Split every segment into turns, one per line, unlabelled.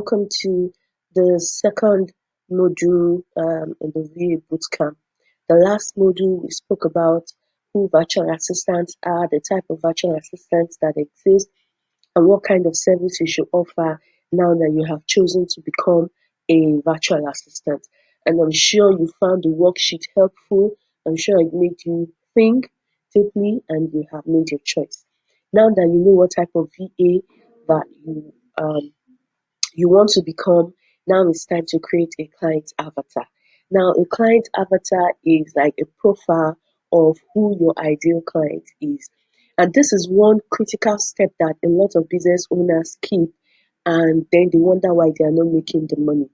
Welcome to the second module in the VA Bootcamp. The last module we spoke about who virtual assistants are, the type of virtual assistants that exist, and what kind of service you should offer now that you have chosen to become a virtual assistant. And I'm sure you found the worksheet helpful. I'm sure it made you think deeply and you have made your choice. Now that you know what type of VA that you want to become, now it's time to create a client avatar. Now, a client avatar is like a profile of who your ideal client is. And this is one critical step that a lot of business owners skip and then they wonder why they are not making the money.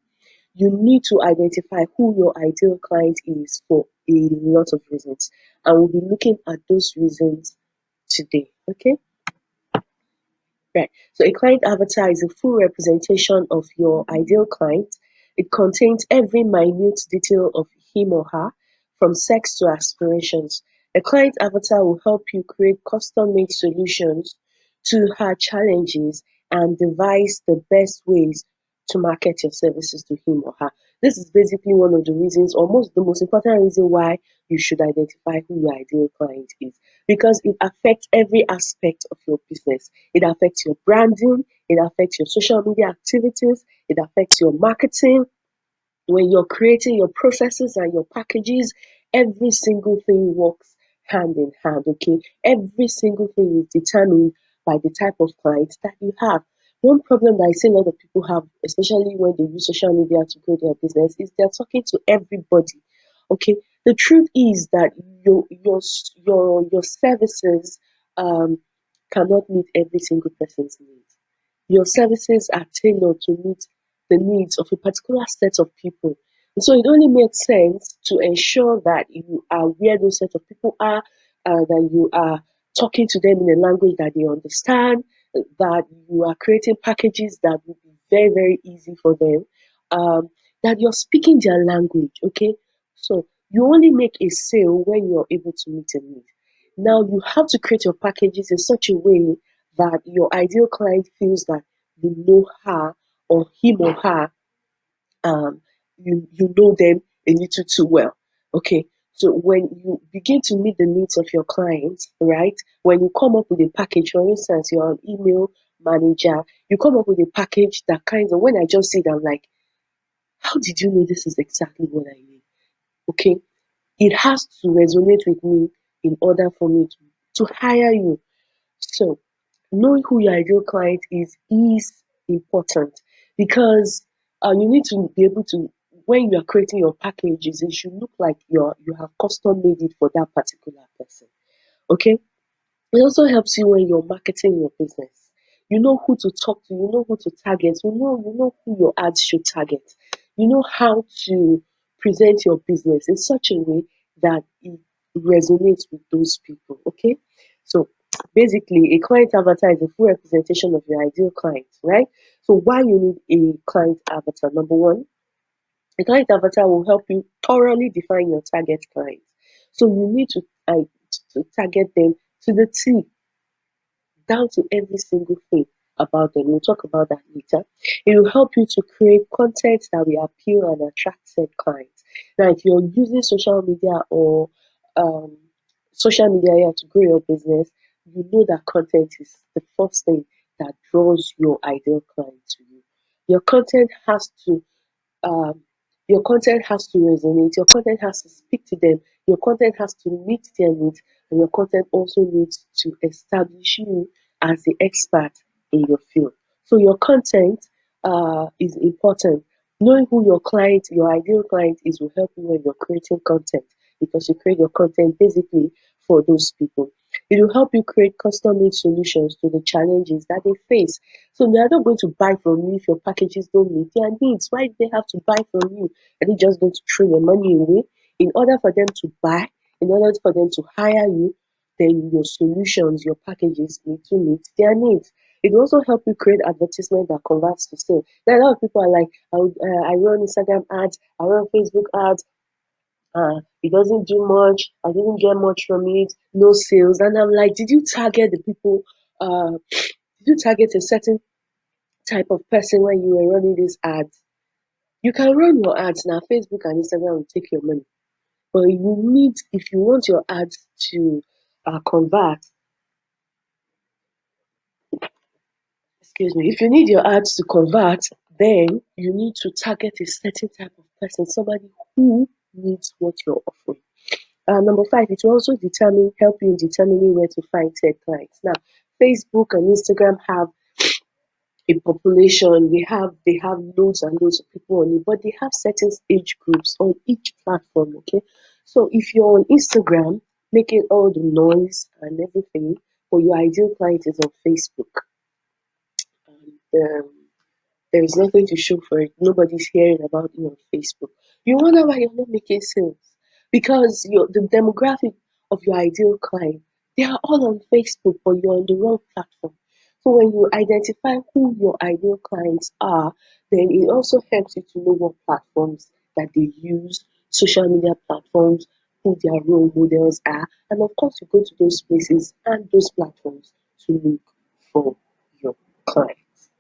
You need to identify who your ideal client is for a lot of reasons. And we'll be looking at those reasons today. Okay? Right. So a client avatar is a full representation of your ideal client. It contains every minute detail of him or her, from sex to aspirations. A client avatar will help you create custom made solutions to her challenges and devise the best ways to market your services to him or her. This is basically one of the reasons, or the most important reason why you should identify who your ideal client is, because it affects every aspect of your business. It affects your branding, it affects your social media activities, it affects your marketing. When you're creating your processes and your packages, every single thing works hand in hand, okay? Every single thing is determined by the type of clients that you have. One problem that I see a lot of people have, especially when they use social media to grow their business, is they're talking to everybody. Okay, the truth is that your services um, cannot meet every single person's needs. Your services are tailored to meet the needs of a particular set of people. And so it only makes sense to ensure that you are where those set of people are, that you are talking to them in a language that they understand, that you are creating packages that will be very, very easy for them, um, that you're speaking their language, okay? So you only make a sale when you're able to meet a need. Now you have to create your packages in such a way that your ideal client feels that you know her or him or her, um, you know them a little too well. Okay, so when you begin to meet the needs of your clients, right? When you come up with a package, for instance, you're an email manager, you come up with a package that kind of, when I just see it, I'm like, how did you know this is exactly what I need? Okay, it has to resonate with me in order for me to hire you. So knowing who your ideal client is important, because you need to be able to, when you are creating your packages, it should look like you have custom made it for that particular person. Okay. It also helps you when you're marketing your business. You know who to talk to, you know who to target, you know who your ads should target. You know how to present your business in such a way that it resonates with those people. Okay? So basically a client avatar is a full representation of your ideal client, right? So why you need a client avatar? Number one, a client avatar will help you thoroughly define your target client. So you need to target them to the T, down to every single thing about them. We'll talk about that later. It will help you to create content that will appeal and attract said clients. Now, if you're using social media or um, social media here to grow your business, you know that content is the first thing that draws your ideal client to you. Your content has to um, your content has to resonate, your content has to speak to them, your content has to meet their needs, and your content also needs to establish you as the expert in your field. So your content is important. Knowing who your client, your ideal client is, will help you when you're creating content, because you create your content basically for those people. It will help you create custom made solutions to the challenges that they face. So they are not going to buy from you if your packages don't meet their needs. Why do they have to buy from you? Are they just going to throw your money away? In order for them to buy, in order for them to hire you, then your solutions, your packages need to meet their needs. It will also help you create advertisement that converts to sale. Now, a lot of people are like, I run Instagram ads, I run Facebook ads, it doesn't do much, I didn't get much from it, no sales. And I'm like, did you target the people? Did you target a certain type of person when you were running these ads. You can run your ads now. Facebook and Instagram will take your money, but you need, if you want your ads to convert, excuse me, if you need your ads to convert, then you need to target a certain type of person, somebody who needs what you're offering. Number five, it will also help you in determining where to find said clients. Now, Facebook and Instagram have a population, they have loads and loads of people on it, but they have certain age groups on each platform. Okay, so if you're on Instagram making all the noise and everything, but your ideal client is on Facebook, and there is nothing to show for it. Nobody's hearing about you on Facebook. You wonder why you're not making sales, because the demographic of your ideal client, they are all on Facebook, but you're on the wrong platform. So when you identify who your ideal clients are, then it also helps you to know what platforms that they use, social media platforms, who their role models are, and of course you go to those places and those platforms to look for your clients.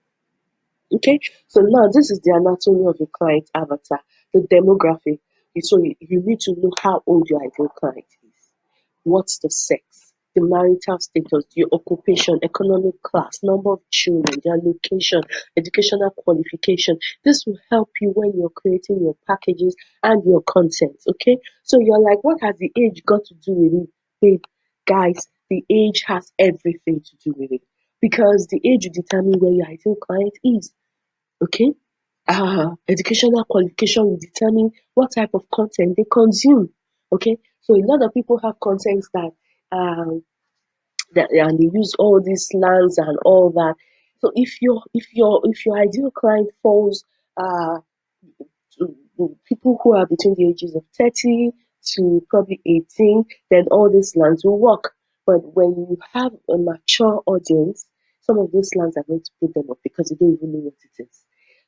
Okay, so now this is the anatomy of a client avatar, the demographic. So you need to know how old your ideal client is, what's the sex, the marital status, your occupation, economic class, number of children, their location, educational qualification. This will help you when you're creating your packages and your content. Okay, so you're like, what has the age got to do with it? Babe, guys, the age has everything to do with it, because the age will determine where your ideal client is. Okay, educational qualification will determine what type of content they consume. Okay, so a lot of people have contents um, that and they use all these slangs and all that. So if your ideal client falls uh, people who are between the ages of 30 to probably 18, then all these slangs will work. But when you have a mature audience, some of those slangs are going to put them off because you don't even know what it is.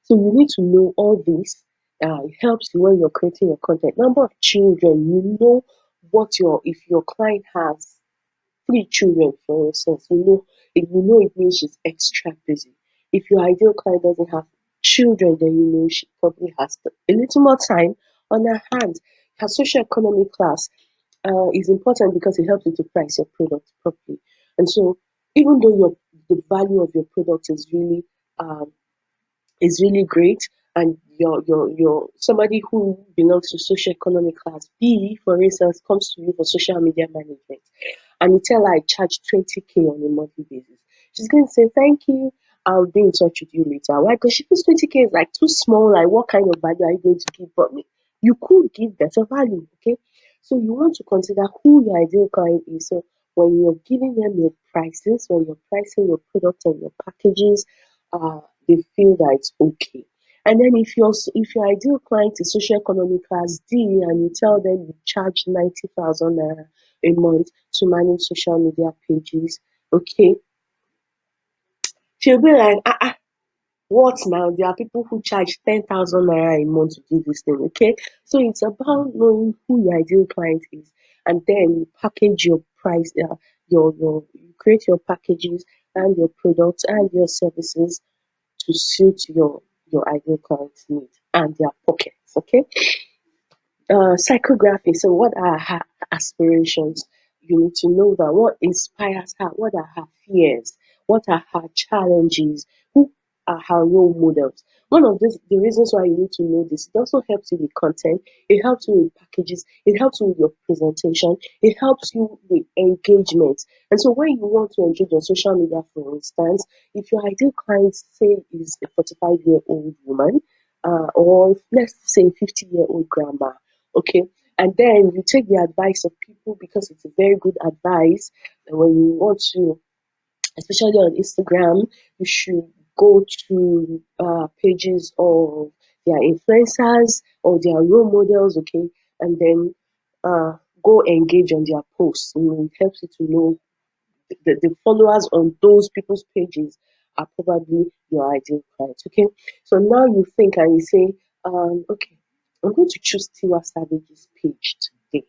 So you need to know all this. It helps you when you're creating your content. Number of children, you know what if your client has three children, for instance, it means she's extra busy. If your ideal client doesn't have children, then you know she probably has a little more time on her hands. Her socioeconomic class is important because it helps you to price your product properly. And so, even though the value of your product um, is really great, and your somebody who belongs to socioeconomic class B, for instance, comes to you for social media management, and you tell her I charge 20K on a monthly basis, she's going to say, thank you, I'll be in touch with you later. Why? Because she feels 20K is like too small. Like, what kind of value are you going to give? But you could give better value, okay? So you want to consider who your ideal client is. So when you're giving them your prices, when you're pricing your products and your packages, they feel that it's okay. And then if your ideal client is socioeconomic class D and you tell them you charge 90,000 naira a month to manage social media pages, okay, she'll be like, what now? There are people who charge 10,000 naira a month to do this thing, okay? So it's about knowing who your ideal client is, and then you package your price, you create your packages and your products and your services to suit your ideal client's needs and their pockets, okay? Psychography. So, what are her aspirations? You need to know that what inspires her, what are her fears, what are her challenges, who are her role models. One of the reasons why you need to know this, it also helps you with content, it helps you with packages, it helps you with your presentation, it helps you with engagement. And so, when you want to engage on social media, for instance, if your ideal client, say, is a 45-year-old woman, or let's say 50-year-old grandma, okay, and then you take the advice of people because it's a very good advice. And when you want to, especially on Instagram, you should go to pages of their influencers or their role models, okay, and then go engage on their posts. It helps you to know the followers on those people's pages are probably your ideal client. Okay, so now you think and you say, okay, I'm going to choose Tiwa Savage's page today.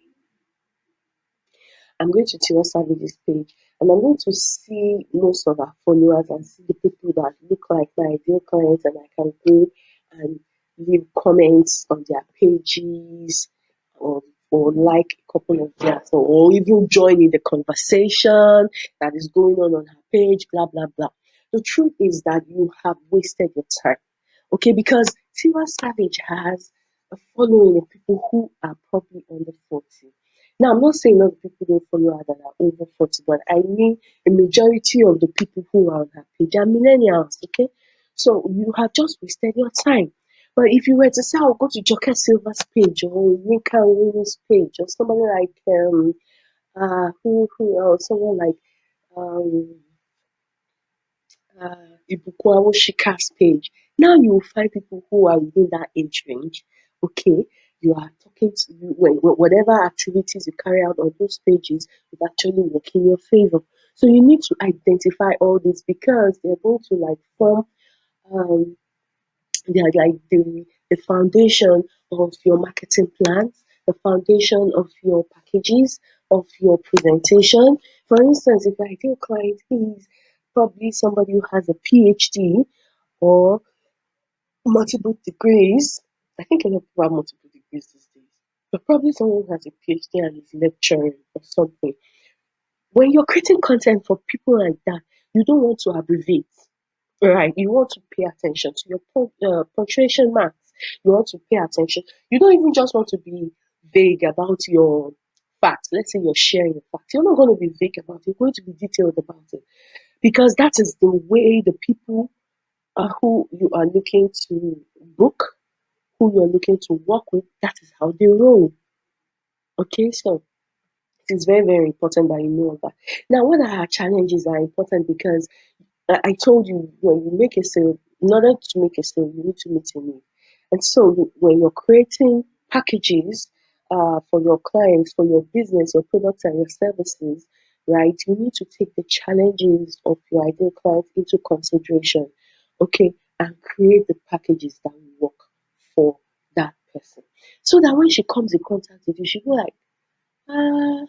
I'm going to Tiwa Savage's page. And I'm going to see most of our followers and see the people that look like my ideal clients, and I can go and leave comments on their pages, or like a couple of theirs, or even join in the conversation that is going on her page, blah blah blah. The truth is that you have wasted your time. Okay, because Tiwa Savage has a following of people who are probably under 40. Now, I'm not saying all the people don't follow her that are over 40, but I mean a majority of the people who are on her page are millennials, okay? So you have just wasted your time. But if you were to say, I'll go to Joker Silver's page or Yinka Williams' page or somebody like, who else? Someone like, um, Ibukun Awoshika's page. Now you will find people who are within that age range. Okay, you are talking to you whatever activities you carry out on those pages will actually work in your favor. So you need to identify all this because they're going to like form um they are like the foundation of your marketing plans, the foundation of your packages, of your presentation. For instance, if your ideal client is probably somebody who has a PhD or multiple degrees, I think a lot of people have multiple degrees these days, but probably someone who has a PhD and is lecturing or something. When you're creating content for people like that, you don't want to abbreviate. Right, you want to pay attention to your punctuation marks. You want to pay attention. You don't even just want to be vague about your facts. Let's say you're sharing a fact. You're not going to be vague about it. You're going to be detailed about it because that is the way the people who you are looking to book, who you're looking to work with, that is how they roll. Okay, so it is very, very important that you know of that. Now, what are our challenges are important because I told you when you make a sale, in order to make a sale, you need to meet a need. And so when you're creating packages for your clients, for your business, your products and your services, right, you need to take the challenges of your ideal client into consideration, okay, and create the packages that will work for that person. So that when she comes in contact with you, she'll be like, ah,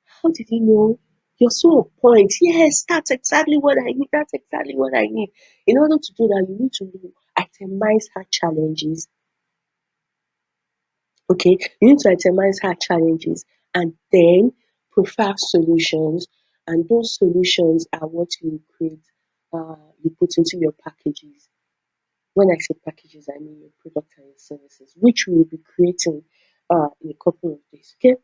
how did you know? You're so on point. Yes, that's exactly what I need. That's exactly what I need. In order to do that, you need to itemize her challenges. Okay, you need to itemize her challenges and then prefer solutions. And those solutions are what you create, you put into your packages. When I say packages, I mean your product and your services, which we will be creating in a couple of days. Okay.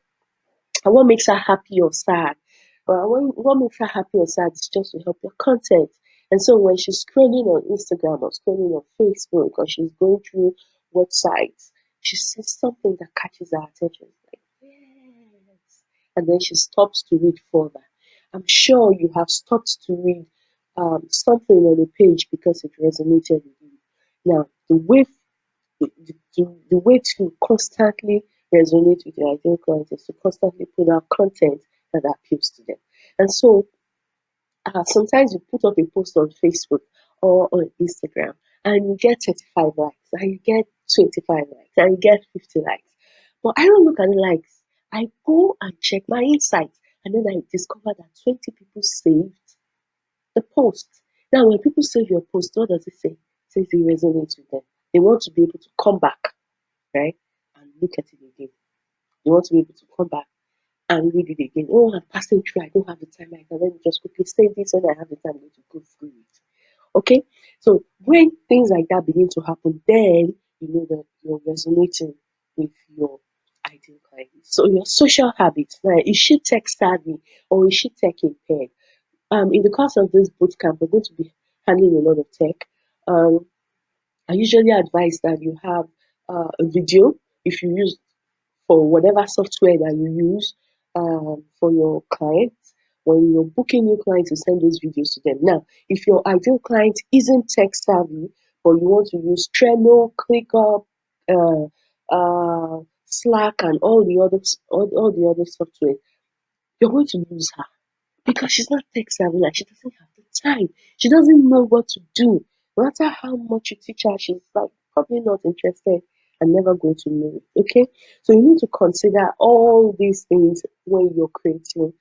And what makes her happy or sad? What makes her happy or sad is just to help your content. And so when she's scrolling on Instagram or scrolling on Facebook or she's going through websites, she sees something that catches her attention. It's like, yes. And then she stops to read further. I'm sure you have stopped to read something on a page because it resonated with you. Now, the way to constantly resonate with your ideal client is to constantly put out content that appeals to them. And so sometimes you put up a post on Facebook or on Instagram and you get 35 likes and you get 25 likes and you get 50 likes. But I don't look at the likes. I go and check my insights and then I discover that 20 people saved the post. Now, when people save your post, what does it say? It says it resonates with them. They want to be able to come back, right? And look at it again. You want to be able to come back and read it again. Oh, I'm passing through. I don't have the time. I can let me just quickly save this when I have the time to go through it. Okay? So when things like that begin to happen, then you know that you're resonating with your ideal client. So your social habits, now is she tech savvy or is she tech impaired? In the course of this boot camp, we're going to be handling a lot of tech. Um, I usually advise that you have a video if you use for whatever software that you use for your clients. When you're booking new clients, you send those videos to them. Now, if your ideal client isn't tech savvy, but you want to use Trello, ClickUp, Slack, and all the other software, you're going to lose her because she's not tech savvy, like she doesn't have the time. She doesn't know what to do. No matter how much you teach her, she's like probably not interested and never going to know it. Okay, so you need to consider all these things when you're creating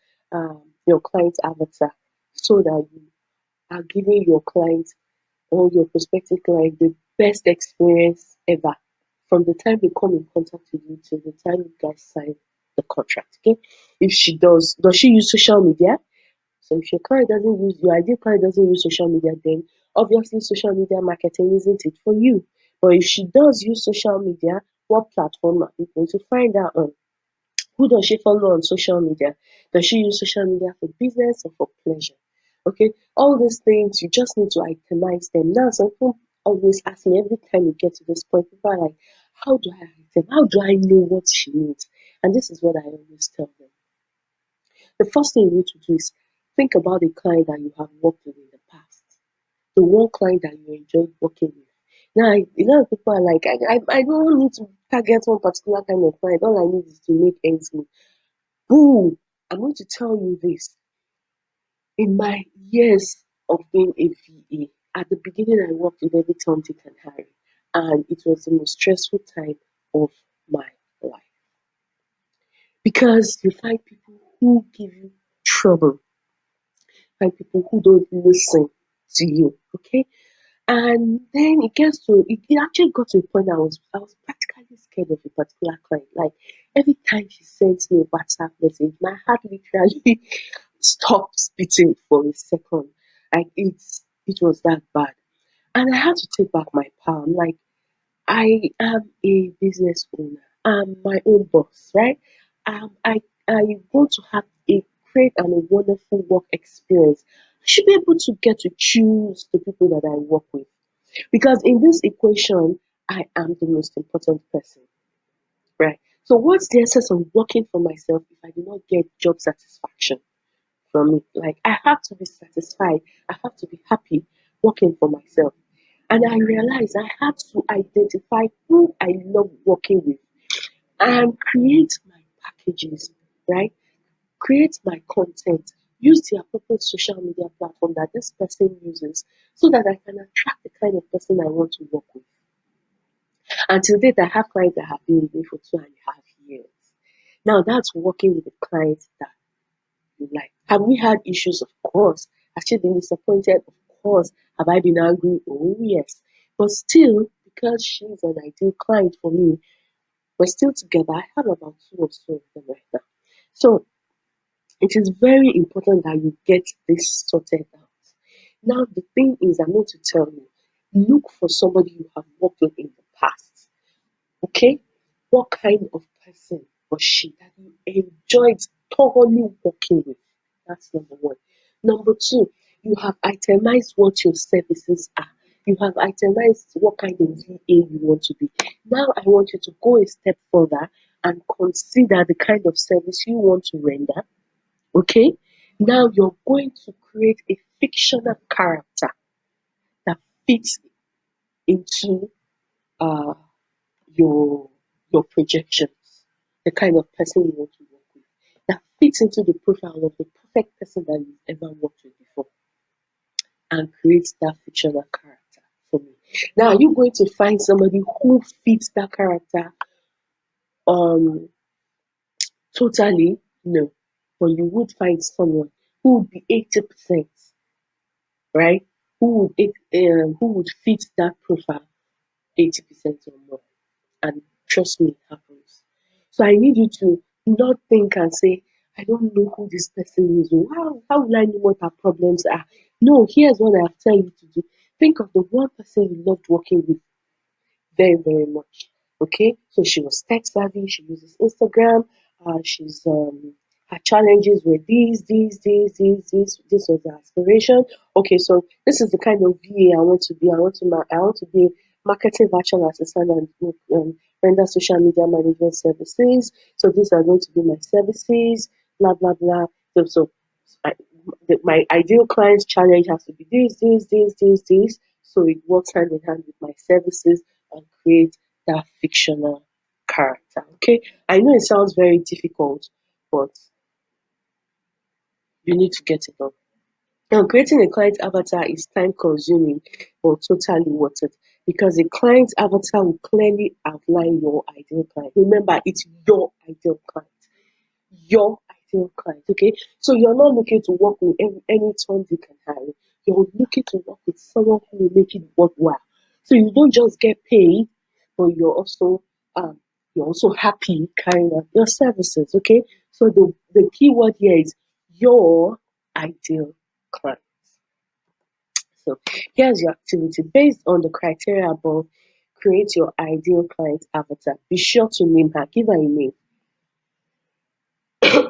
your client's avatar so that you are giving your client or your prospective client the best experience ever from the time they come in contact with you till the time you guys sign the contract. Okay. If she does she use social media? So if your client doesn't use your ideal client doesn't use social media, then obviously social media marketing isn't it for you. But if she does use social media, what platform are you going to find out on? Who does she follow on social media? Does she use social media for business or for pleasure? Okay, all these things you just need to itemize them. Now, some people always ask me every time we get to this point, people are like, how do I item? How do I know what she needs? And this is what I always tell them. The first thing you need to do is think about the client that you have worked with in the past, the one client that you enjoyed working with. Now, a lot of people are like, I don't need to target one particular kind of client. All I need is to make ends meet. Boom! I'm going to tell you this. In my years of being a VA, at the beginning I worked with every Tom, Dick, and Harry, and it was the most stressful time of my life because you find people who give you trouble, find people who don't listen to you. Okay, and then it actually got to a point I was practically scared of a particular client. Like every time she sends me a WhatsApp message, my heart literally stopped beating for a second. Like it was that bad. And I had to take back my power. I'm like, I am a business owner. I'm my own boss, right? I want to have a great and a wonderful work experience. I should be able to get to choose the people that I work with. Because in this equation, I am the most important person, right? So what's the essence of working for myself if I do not get job satisfaction from it? Like I have to be satisfied. I have to be happy working for myself. And I realized I had to identify who I love working with and create my packages, right? Create my content, use the appropriate social media platform that this person uses so that I can attract the kind of person I want to work with. And to date, I have clients that have been with me for 2.5 years. Now that's working with the clients that you like. Have we had issues? Of course. Has she been disappointed? Of course. Have I been angry? Oh yes. But still, because she's an ideal client for me, we're still together. I have about two or so of them right now. So it is very important that you get this sorted out. Now the thing is, I'm going to tell you, look for somebody you have worked with in the past. Okay? What kind of person was she that you enjoyed thoroughly working with? That's number one. Number two, you have itemized what your services are. You have itemized what kind of VA you want to be. Now I want you to go a step further and consider the kind of service you want to render. Okay? Now you're going to create a fictional character that fits into uh, your your projections, the kind of person you want to work with, that fits into the profile of the perfect person that you've ever worked with before, and create that fictional character for me. Now, are you going to find somebody who fits that character um totally? No. But you would find someone who would be 80%, right? Who would fit that profile 80% or more. And trust me, it happens. So I need you to not think and say, I don't know who this person is. How will I know what our problems are? No, here's what I have tell you to do. Think of the one person you loved working with very, very much. Okay, so she was tech savvy. She uses Instagram. She's her challenges were these. This was her aspiration. Okay, so this is the kind of VA I want to be. I want to be marketing virtual assistant and render social media management services. So these are going to be my services. Blah blah blah. So I, my ideal client's challenge has to be this. So it works hand in hand with my services and create that fictional character. Okay, I know it sounds very difficult, but you need to get it done. Now, creating a client avatar is time consuming but totally worth it because a client avatar will clearly outline your ideal client. Remember, it's your ideal client. Your ideal client. Okay, so you're not looking to work with any Tom, Dick, and Harry. You're looking to work with someone who will make it worthwhile. So you don't just get paid, but um, you're also happy carrying out your services. Okay, so the key word here is your ideal client. So here's your activity. Based on the criteria above, create your ideal client avatar. Be sure to name her. Give her a name.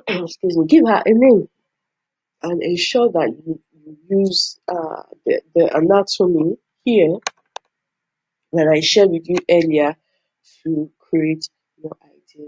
Excuse me. Give her a name and ensure that you use the anatomy here that I shared with you earlier to create